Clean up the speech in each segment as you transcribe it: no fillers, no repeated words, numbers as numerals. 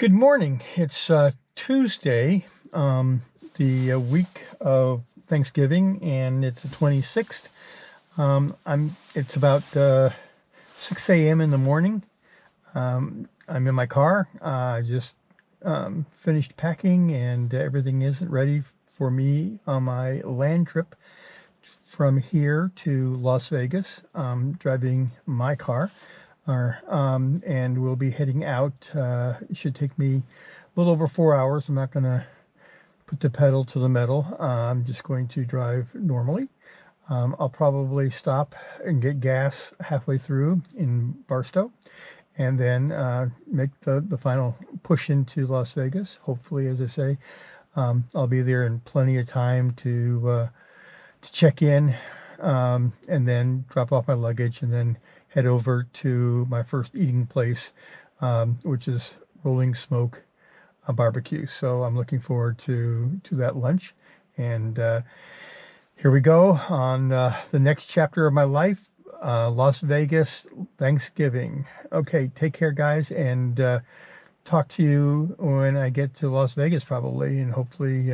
Good morning. It's Tuesday, the week of Thanksgiving, and it's the 26th. It's about 6 a.m. in the morning. I'm in my car. I just finished packing, and everything isn't ready for me on my land trip from here to Las Vegas. Driving my car. And we'll be heading out. It should take me a little over 4 hours. I'm not going to put the pedal to the metal. I'm just going to drive normally. I'll probably stop and get gas halfway through in Barstow, and then make the final push into Las Vegas. Hopefully, as I say, I'll be there in plenty of time to check in, and then drop off my luggage, and then head over to my first eating place, which is Rolling Smoke Barbecue. So I'm looking forward to that lunch. And here we go on the next chapter of my life, Las Vegas Thanksgiving. Okay, take care, guys, and talk to you when I get to Las Vegas, probably, and hopefully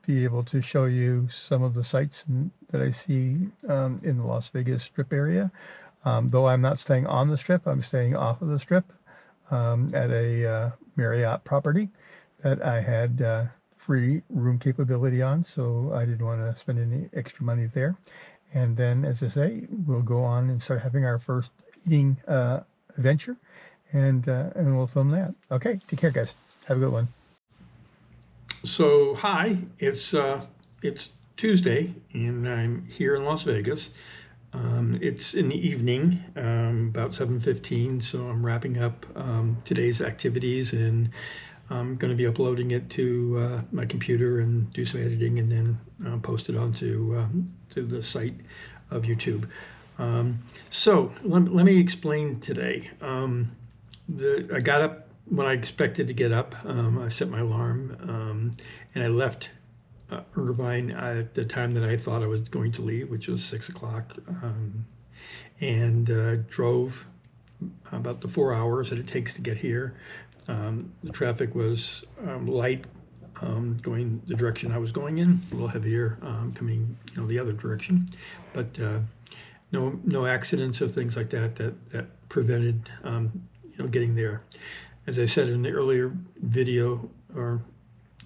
be able to show you some of the sights that I see in the Las Vegas Strip area. Though I'm not staying on the Strip, I'm staying off of the Strip at a Marriott property that I had free room capability on, so I didn't want to spend any extra money there. And then, as I say, we'll go on and start having our first eating adventure, and we'll film that. Okay, take care, guys. Have a good one. So hi, it's Tuesday, and I'm here in Las Vegas. It's in the evening, about 7:15, so I'm wrapping up today's activities, and I'm going to be uploading it to my computer and do some editing, and then post it onto to the site of YouTube. So let me explain today. I got up when I expected to get up. I set my alarm, and I left Irvine at the time that I thought I was going to leave, which was 6 o'clock, and drove about the 4 hours that it takes to get here. The traffic was light going the direction I was going in, a little heavier coming the other direction, but no accidents or things like that prevented getting there. As I said in the earlier video, or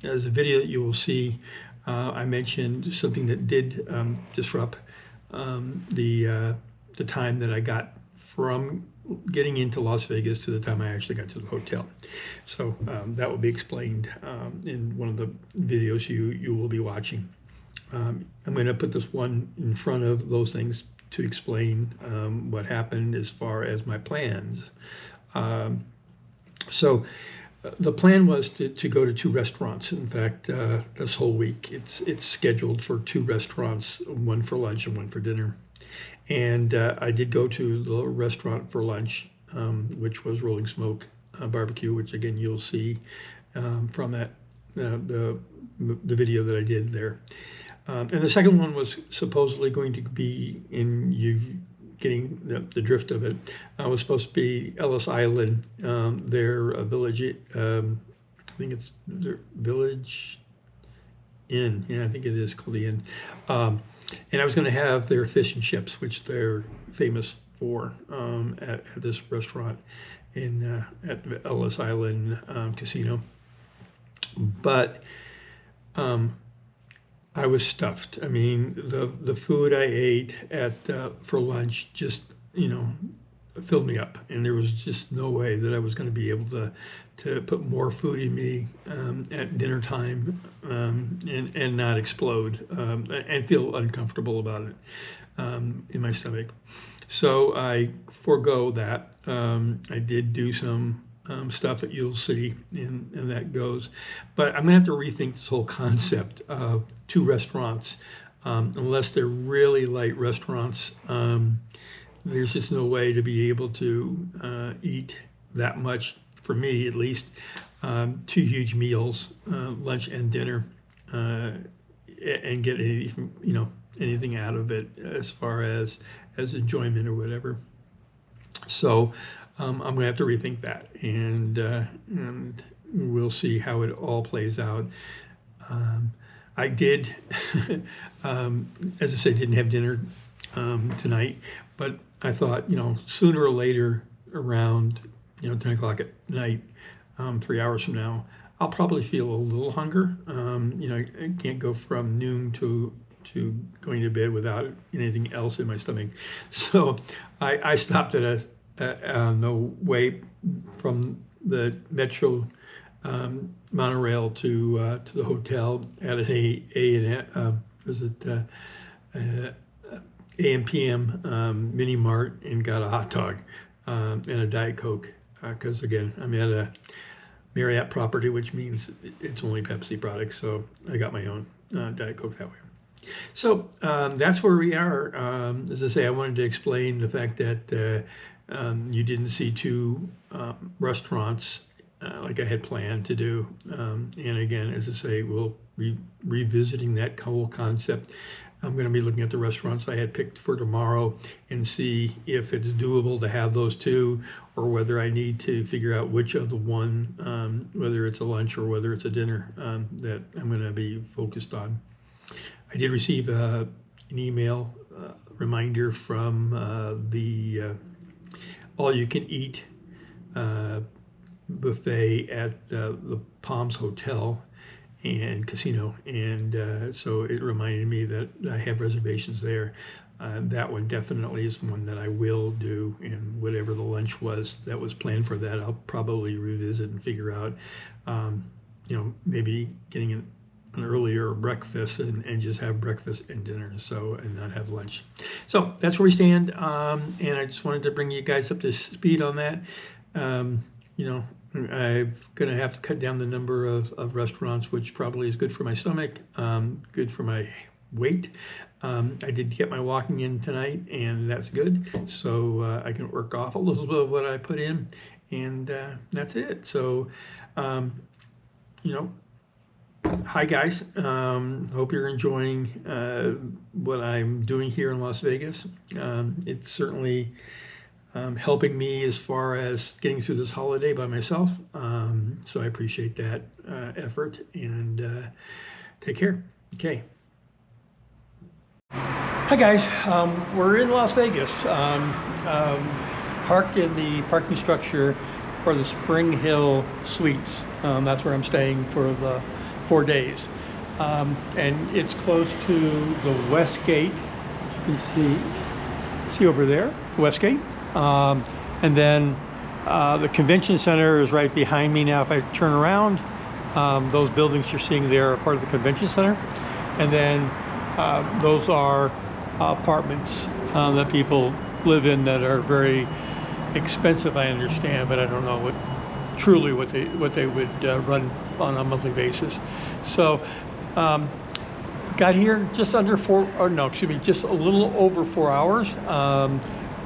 as a video that you will see, I mentioned something that did disrupt the time that I got from getting into Las Vegas to the time I actually got to the hotel. So that will be explained in one of the videos you will be watching. I'm going to put this one in front of those things to explain what happened as far as my plans. So the plan was to go to 2 restaurants. In fact, this whole week it's scheduled for 2 restaurants, one for lunch and one for dinner. And I did go to the restaurant for lunch, which was Rolling Smoke Barbecue, which again you'll see from that the video that I did there. And the second one was supposedly going to be in getting the drift of it. Was supposed to be Ellis Island, their village. I think it's their Village Inn. Yeah, I think it is called the Inn. And I was going to have their fish and chips, which they're famous for, at this restaurant at Ellis Island Casino. But I was stuffed. I mean, the food I ate for lunch just filled me up, and there was just no way that I was going to be able to put more food in me at dinner time and not explode and feel uncomfortable about it in my stomach. So I forego that. I did do some stuff that you'll see, and that goes. But I'm going to have to rethink this whole concept of 2 restaurants, unless they're really light restaurants. There's just no way to be able to eat that much, for me at least, 2 huge meals, lunch and dinner, and get anything out of it as far as enjoyment or whatever. So I'm going to have to rethink that, and we'll see how it all plays out. I did, as I said, didn't have dinner tonight, but I thought, sooner or later around, 10 o'clock at night, 3 hours from now, I'll probably feel a little hunger. I can't go from noon to going to bed without anything else in my stomach. So I stopped at on the way from the Metro monorail to the hotel at an AM/PM mini mart and got a hot dog and a Diet Coke because again I'm at a Marriott property, which means it's only Pepsi products, so I got my own Diet Coke that way. So that's where we are. As I say, I wanted to explain the fact that you didn't see two restaurants like I had planned to do. And again, as I say, we'll be revisiting that whole concept. I'm going to be looking at the restaurants I had picked for tomorrow and see if it's doable to have those two, or whether I need to figure out which of the one, whether it's a lunch or whether it's a dinner, that I'm going to be focused on. I did receive an email reminder from the all-you-can-eat buffet at the Palms Hotel and Casino, and so it reminded me that I have reservations there. That one definitely is one that I will do, and whatever the lunch was that was planned for that, I'll probably revisit and figure out, maybe getting an earlier breakfast and just have breakfast and dinner, and not have lunch. So that's where we stand, and I just wanted to bring you guys up to speed on that. I'm going to have to cut down the number of restaurants, which probably is good for my stomach, good for my weight. I did get my walking in tonight, and that's good. So I can work off a little bit of what I put in, and that's it. So, hi guys. Hope you're enjoying what I'm doing here in Las Vegas. It's certainly helping me as far as getting through this holiday by myself. So I appreciate that effort, and take care. Okay. Hi guys, we're in Las Vegas, parked in the parking structure for the Spring Hill Suites. That's where I'm staying for the 4 days. And it's close to the West Gate. You can see over there, West Gate. And then the convention center is right behind me now. If I turn around, those buildings you're seeing there are part of the convention center. And then those are apartments that people live in that are very expensive, I understand, but I don't know what they would run on a monthly basis. So got here just under just a little over 4 hours.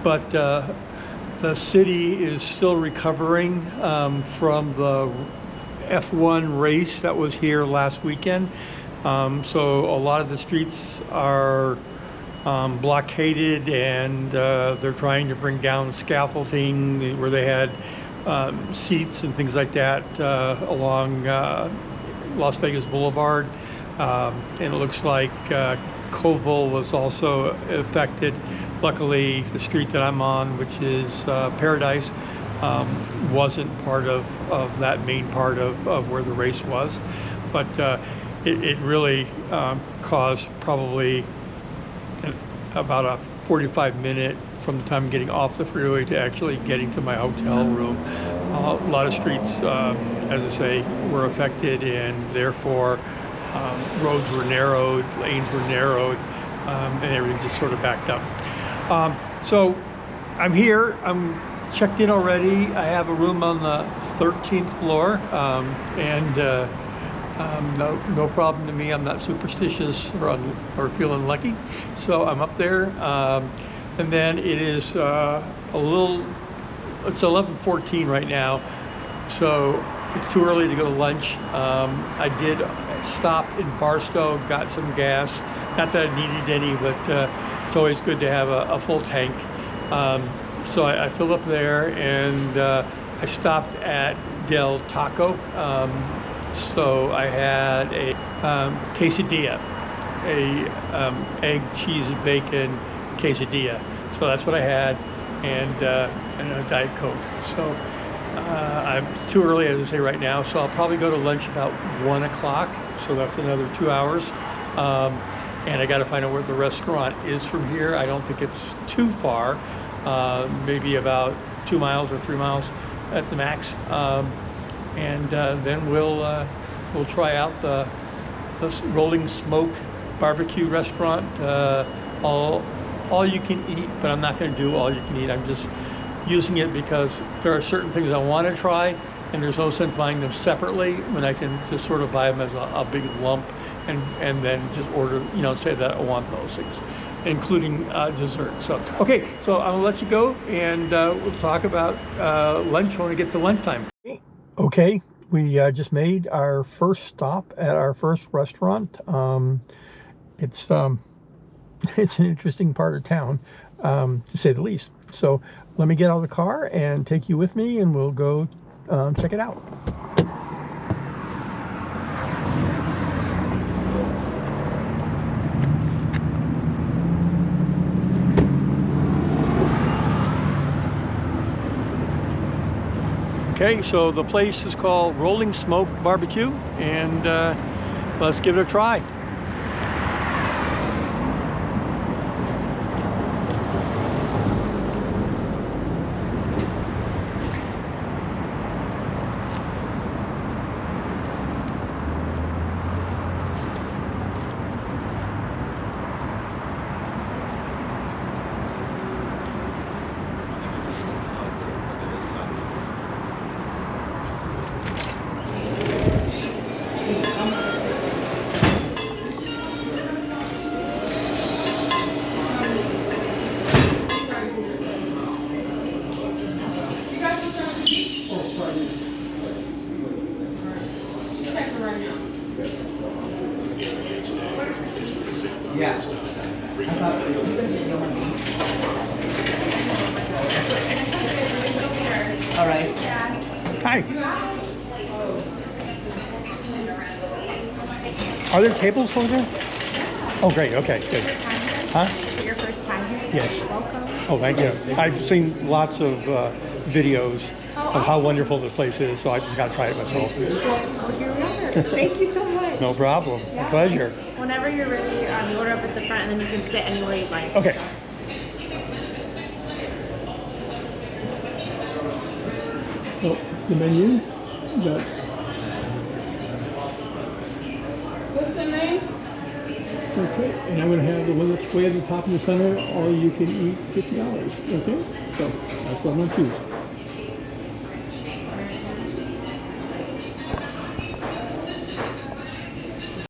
But the city is still recovering from the F1 race that was here last weekend. So a lot of the streets are blockaded, and they're trying to bring down scaffolding where they had seats and things like that along Las Vegas Boulevard. And it looks like Colville was also affected. Luckily, the street that I'm on, which is Paradise, wasn't part of that main part of where the race was. But it really caused probably about a 45-minute from the time getting off the freeway to actually getting to my hotel room. A lot of streets, as I say, were affected, and therefore roads were narrowed, lanes were narrowed, and everything just sort of backed up. So I'm here, I'm checked in already. I have a room on the 13th floor, and no problem to me. I'm not superstitious or feeling lucky, so I'm up there. And then it is it's 11:14 right now, so it's too early to go to lunch. I did stop in Barstow, got some gas. Not that I needed any, but it's always good to have a full tank. So I filled up there, and I stopped at del Taco. So I had a quesadilla, a egg, cheese, and bacon quesadilla. So that's what I had, and a Diet Coke. So I'm too early, as I say right now, so I'll probably go to lunch about 1 o'clock. So that's another 2 hours. And I got to find out where the restaurant is from here. I don't think it's too far, maybe about 2 miles or 3 miles at the max. And then we'll try out the Rolling Smoke barbecue restaurant. All you can eat, but I'm not going to do all you can eat. I'm just using it because there are certain things I want to try, and there's no sense buying them separately when I can just sort of buy them as a big lump and then just order, say that I want those things, including dessert. So, okay, so I'm gonna let you go, and we'll talk about lunch when we get to lunchtime. Okay, we just made our first stop at our first restaurant. It's it's an interesting part of town, to say the least. So let me get out of the car and take you with me, and we'll go check it out. Okay, so the place is called Rolling Smoke Barbecue, and let's give it a try. Yeah. All right. Hi. Are there tables over there? Oh, great. Okay, good. Huh? Is it your first time here? Yes. Welcome. Oh, thank you. I've seen lots of videos of how wonderful this place is, so I just got to try it myself. Well, here we are. Thank you so much. No problem. Yeah, A pleasure. Whenever you're ready, you order up at the front, and then you can sit anywhere you'd like. Okay. Well, the menu. What's the name? Okay, and I'm going to have the one that's way at the top in the center, all you can eat $50. Okay, so that's what I'm going to choose.